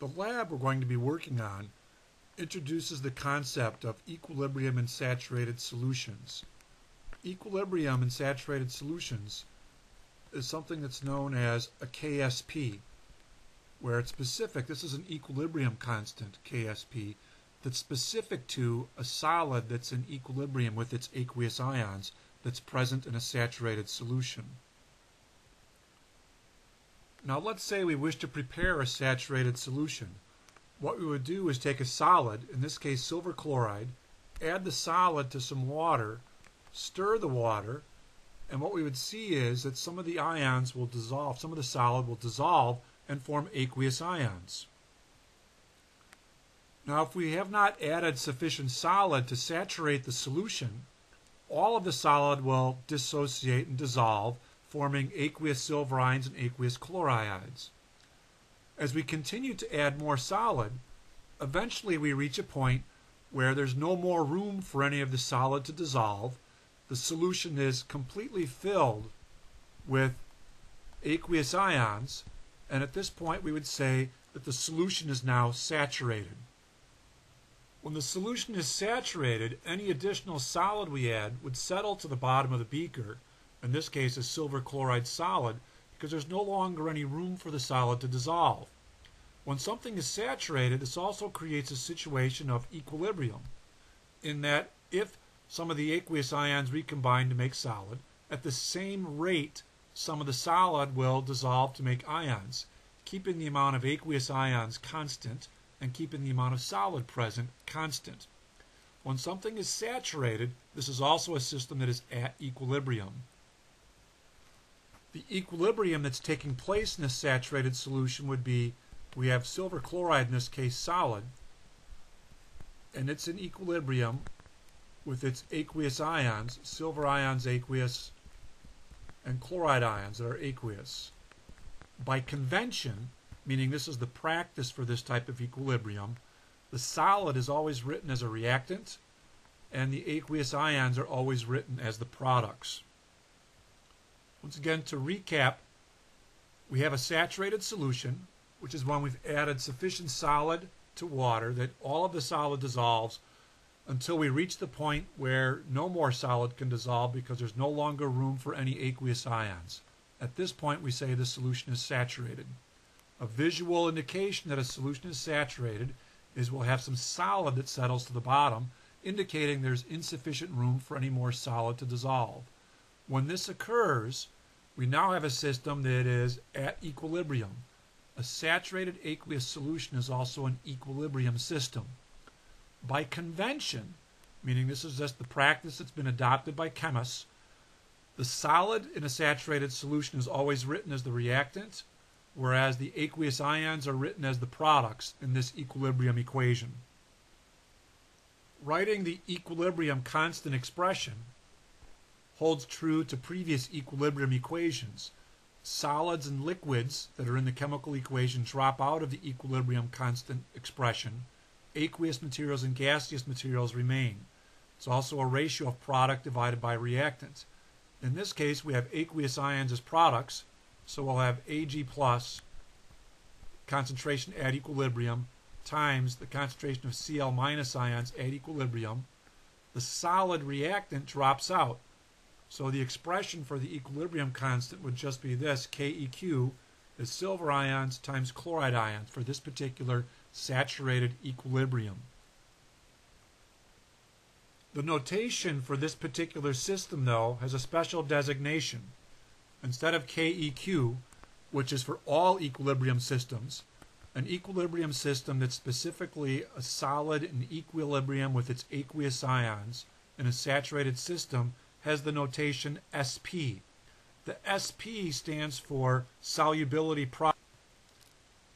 The lab we're going to be working on introduces the concept of equilibrium in saturated solutions. Equilibrium in saturated solutions is something that's known as a KSP, where it's specific. This is an equilibrium constant, KSP, that's specific to a solid that's in equilibrium with its aqueous ions that's present in a saturated solution. Now let's say we wish to prepare a saturated solution. What we would do is take a solid, in this case silver chloride, add the solid to some water, stir the water, and what we would see is that some of the ions will dissolve, some of the solid will dissolve and form aqueous ions. Now if we have not added sufficient solid to saturate the solution, all of the solid will dissociate and dissolve, forming aqueous silver ions and aqueous chloride ions. As we continue to add more solid, eventually we reach a point where there's no more room for any of the solid to dissolve. The solution is completely filled with aqueous ions, and at this point we would say that the solution is now saturated. When the solution is saturated, any additional solid we add would settle to the bottom of the beaker, in this case a silver chloride solid, because there's no longer any room for the solid to dissolve. When something is saturated, this also creates a situation of equilibrium, in that if some of the aqueous ions recombine to make solid, at the same rate some of the solid will dissolve to make ions, keeping the amount of aqueous ions constant and keeping the amount of solid present constant. When something is saturated, this is also a system that is at equilibrium. The equilibrium that's taking place in a saturated solution would be, we have silver chloride, in this case solid, and it's in equilibrium with its aqueous ions, silver ions aqueous, and chloride ions that are aqueous. By convention, meaning this is the practice for this type of equilibrium, the solid is always written as a reactant, and the aqueous ions are always written as the products. Once again, to recap, we have a saturated solution, which is when we've added sufficient solid to water that all of the solid dissolves until we reach the point where no more solid can dissolve because there's no longer room for any aqueous ions. At this point, we say the solution is saturated. A visual indication that a solution is saturated is we'll have some solid that settles to the bottom, indicating there's insufficient room for any more solid to dissolve. When this occurs, we now have a system that is at equilibrium. A saturated aqueous solution is also an equilibrium system. By convention, meaning this is just the practice that's been adopted by chemists, the solid in a saturated solution is always written as the reactant, whereas the aqueous ions are written as the products in this equilibrium equation. Writing the equilibrium constant expression holds true to previous equilibrium equations. Solids and liquids that are in the chemical equation drop out of the equilibrium constant expression. Aqueous materials and gaseous materials remain. It's also a ratio of product divided by reactant. In this case, we have aqueous ions as products, so we'll have Ag plus concentration at equilibrium times the concentration of Cl minus ions at equilibrium. The solid reactant drops out. So the expression for the equilibrium constant would just be this, Keq is silver ions times chloride ions for this particular saturated equilibrium. The notation for this particular system, though, has a special designation. Instead of Keq, which is for all equilibrium systems, an equilibrium system that's specifically a solid in equilibrium with its aqueous ions in a saturated system has the notation Sp. The Sp stands for solubility product.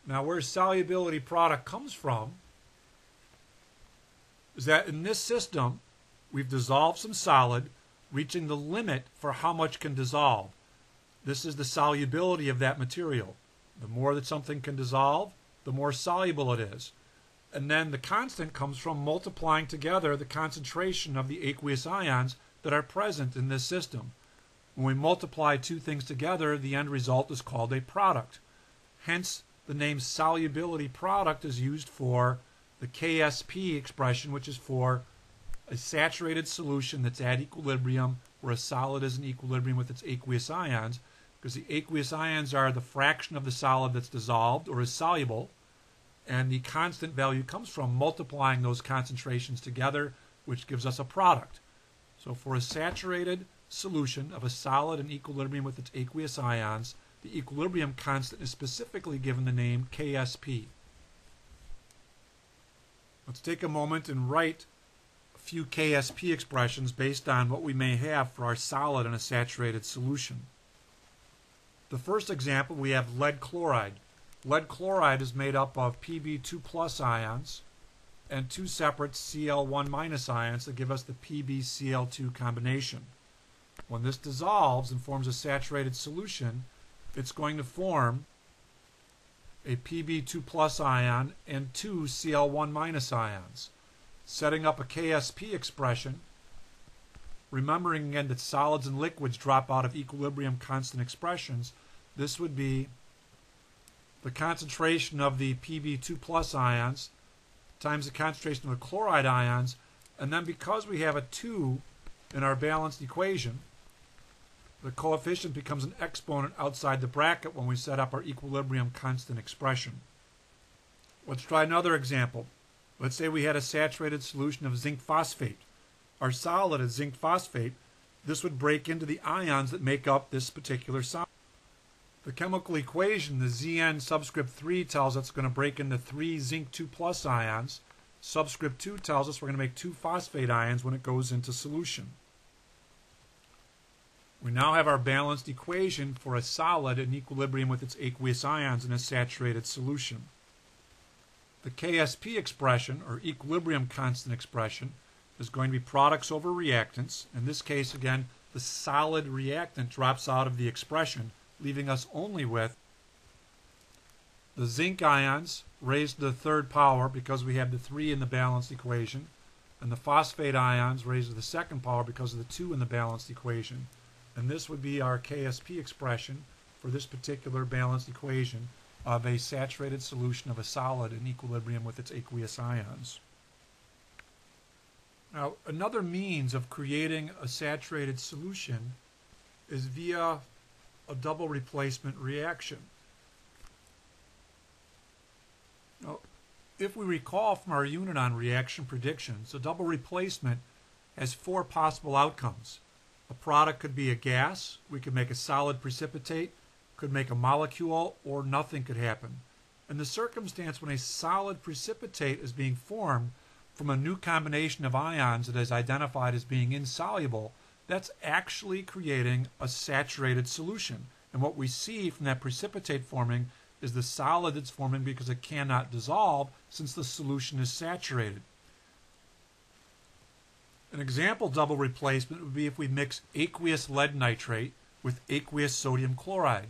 Now where solubility product comes from is that in this system we've dissolved some solid, reaching the limit for how much can dissolve. This is the solubility of that material. The more that something can dissolve, the more soluble it is. And then the constant comes from multiplying together the concentration of the aqueous ions that are present in this system. When we multiply two things together, the end result is called a product. Hence, the name solubility product is used for the KSP expression, which is for a saturated solution that's at equilibrium where a solid is in equilibrium with its aqueous ions, because the aqueous ions are the fraction of the solid that's dissolved or is soluble, and the constant value comes from multiplying those concentrations together, which gives us a product. So for a saturated solution of a solid in equilibrium with its aqueous ions, the equilibrium constant is specifically given the name KSP. Let's take a moment and write a few KSP expressions based on what we may have for our solid in a saturated solution. The first example, we have lead chloride. Lead chloride is made up of Pb2 plus ions and two separate Cl1 minus ions that give us the PbCl2 combination. When this dissolves and forms a saturated solution, it's going to form a Pb2 plus ion and two Cl1 minus ions. Setting up a KSP expression, remembering again that solids and liquids drop out of equilibrium constant expressions, this would be the concentration of the Pb2 plus ions times the concentration of the chloride ions, and then because we have a 2 in our balanced equation, the coefficient becomes an exponent outside the bracket when we set up our equilibrium constant expression. Let's try another example. Let's say we had a saturated solution of zinc phosphate. Our solid is zinc phosphate. This would break into the ions that make up this particular solid. The chemical equation, the Zn subscript 3, tells us it's going to break into 3 zinc 2 plus ions. Subscript 2 tells us we're going to make 2 phosphate ions when it goes into solution. We now have our balanced equation for a solid in equilibrium with its aqueous ions in a saturated solution. The KSP expression, or equilibrium constant expression, is going to be products over reactants. In this case, again, the solid reactant drops out of the expression, leaving us only with the zinc ions raised to the third power because we have the 3 in the balanced equation, and the phosphate ions raised to the second power because of the 2 in the balanced equation. And this would be our KSP expression for this particular balanced equation of a saturated solution of a solid in equilibrium with its aqueous ions. Now, another means of creating a saturated solution is via a double replacement reaction. Now, if we recall from our unit on reaction predictions, a double replacement has 4 possible outcomes. A product could be a gas, we could make a solid precipitate, could make a molecule, or nothing could happen. In the circumstance when a solid precipitate is being formed from a new combination of ions that is identified as being insoluble, that's actually creating a saturated solution. And what we see from that precipitate forming is the solid that's forming because it cannot dissolve since the solution is saturated. An example double replacement would be if we mix aqueous lead nitrate with aqueous sodium chloride.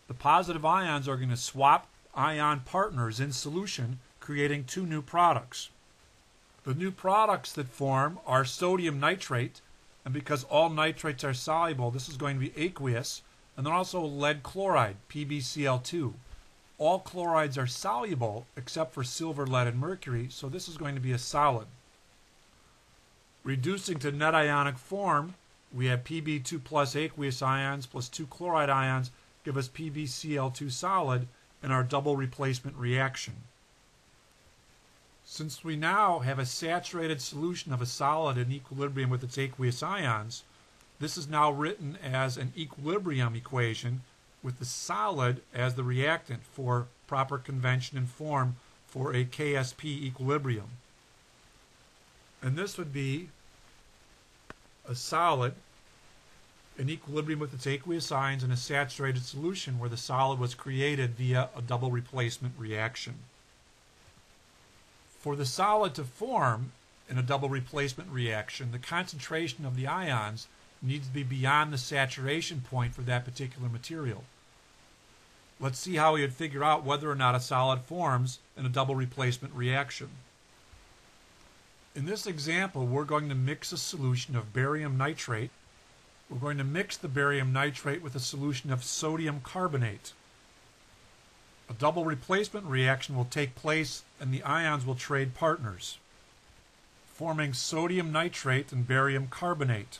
The positive ions are going to swap ion partners in solution, creating 2 new products. The new products that form are sodium nitrate, and because all nitrates are soluble, this is going to be aqueous, and then also lead chloride, PbCl2. All chlorides are soluble except for silver, lead, and mercury, so this is going to be a solid. Reducing to net ionic form, we have Pb2 plus aqueous ions plus 2 chloride ions give us PbCl2 solid in our double replacement reaction. Since we now have a saturated solution of a solid in equilibrium with its aqueous ions, this is now written as an equilibrium equation with the solid as the reactant for proper convention and form for a KSP equilibrium. And this would be a solid in equilibrium with its aqueous ions in a saturated solution where the solid was created via a double replacement reaction. For the solid to form in a double replacement reaction, the concentration of the ions needs to be beyond the saturation point for that particular material. Let's see how we would figure out whether or not a solid forms in a double replacement reaction. In this example, we're going to mix a solution of barium nitrate. We're going to mix the barium nitrate with a solution of sodium carbonate. A double replacement reaction will take place and the ions will trade partners, forming sodium nitrate and barium carbonate.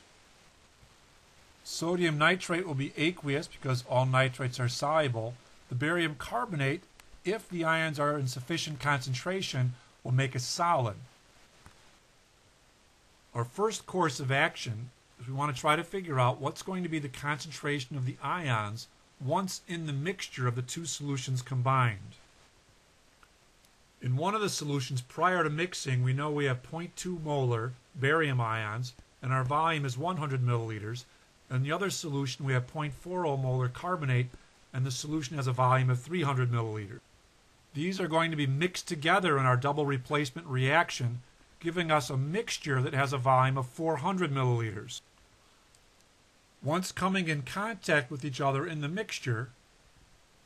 Sodium nitrate will be aqueous because all nitrates are soluble. The barium carbonate, if the ions are in sufficient concentration, will make a solid. Our first course of action is we want to try to figure out what's going to be the concentration of the ions once in the mixture of the two solutions combined. In one of the solutions prior to mixing, we know we have 0.2 molar barium ions and our volume is 100 milliliters. In the other solution, we have 0.40 molar carbonate and the solution has a volume of 300 milliliters. These are going to be mixed together in our double replacement reaction, giving us a mixture that has a volume of 400 milliliters. Once coming in contact with each other in the mixture,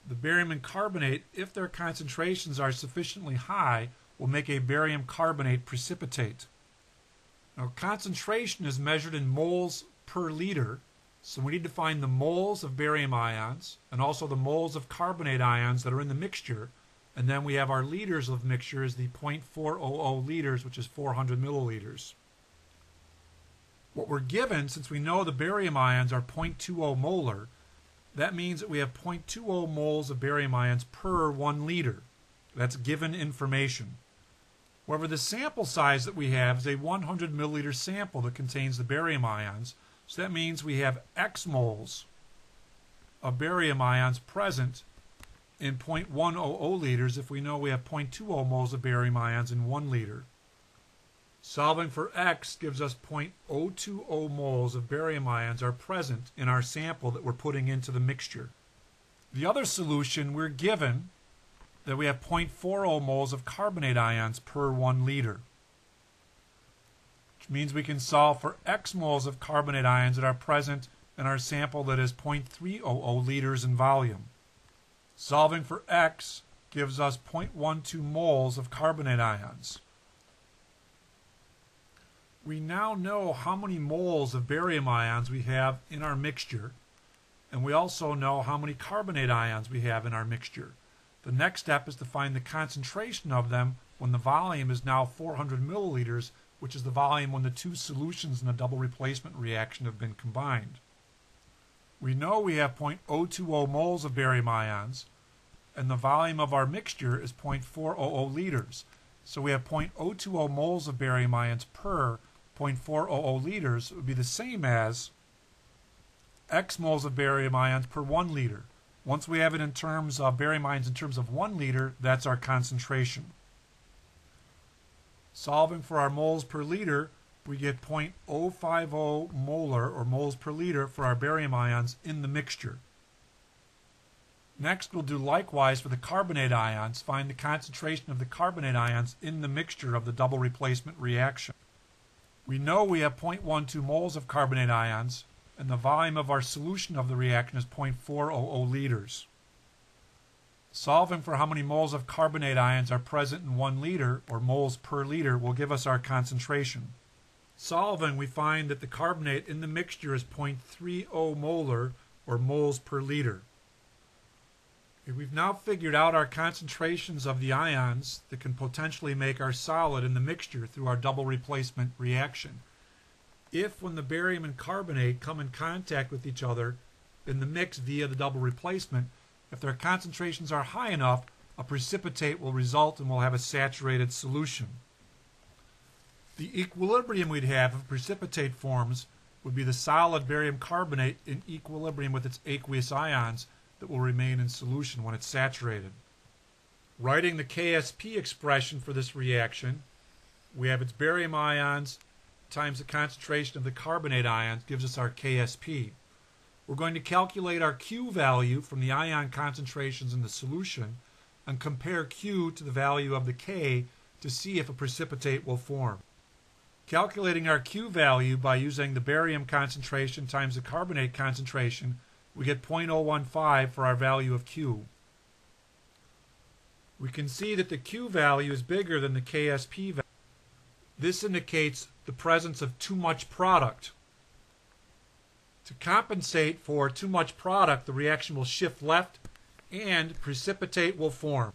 the barium and carbonate, if their concentrations are sufficiently high, will make a barium carbonate precipitate. Now, concentration is measured in moles per liter, so we need to find the moles of barium ions and also the moles of carbonate ions that are in the mixture, and then we have our liters of mixture as the 0.400 liters, which is 400 milliliters. What we're given, since we know the barium ions are 0.20 molar, that means that we have 0.20 moles of barium ions per 1 liter. That's given information. However, the sample size that we have is a 100 milliliter sample that contains the barium ions, so that means we have X moles of barium ions present in 0.100 liters if we know we have 0.20 moles of barium ions in 1 liter. Solving for X gives us 0.020 moles of barium ions are present in our sample that we're putting into the mixture. The other solution, we're given that we have 0.40 moles of carbonate ions per 1 liter, which means we can solve for X moles of carbonate ions that are present in our sample that is 0.300 liters in volume. Solving for X gives us 0.12 moles of carbonate ions. We now know how many moles of barium ions we have in our mixture, and we also know how many carbonate ions we have in our mixture. The next step is to find the concentration of them when the volume is now 400 milliliters, which is the volume when the two solutions in a double replacement reaction have been combined. We know we have 0.020 moles of barium ions, and the volume of our mixture is 0.400 liters. So we have 0.020 moles of barium ions per 0.400 liters. It would be the same as X moles of barium ions per 1 liter. Once we have it in terms of barium ions in terms of 1 liter, that's our concentration. Solving for our moles per liter, we get 0.050 molar or moles per liter for our barium ions in the mixture. Next, we'll do likewise for the carbonate ions. Find the concentration of the carbonate ions in the mixture of the double replacement reaction. We know we have 0.12 moles of carbonate ions, and the volume of our solution of the reaction is 0.400 liters. Solving for how many moles of carbonate ions are present in 1 liter, or moles per liter, will give us our concentration. Solving, we find that the carbonate in the mixture is 0.30 molar, or moles per liter. We've now figured out our concentrations of the ions that can potentially make our solid in the mixture through our double replacement reaction. If, when the barium and carbonate come in contact with each other in the mix via the double replacement, if their concentrations are high enough, a precipitate will result and we'll have a saturated solution. The equilibrium we'd have if precipitate forms would be the solid barium carbonate in equilibrium with its aqueous ions that will remain in solution when it's saturated. Writing the KSP expression for this reaction, we have its barium ions times the concentration of the carbonate ions gives us our KSP. We're going to calculate our Q value from the ion concentrations in the solution and compare Q to the value of the K to see if a precipitate will form. Calculating our Q value by using the barium concentration times the carbonate concentration, we get 0.015 for our value of Q. We can see that the Q value is bigger than the KSP value. This indicates the presence of too much product. To compensate for too much product, the reaction will shift left and precipitate will form.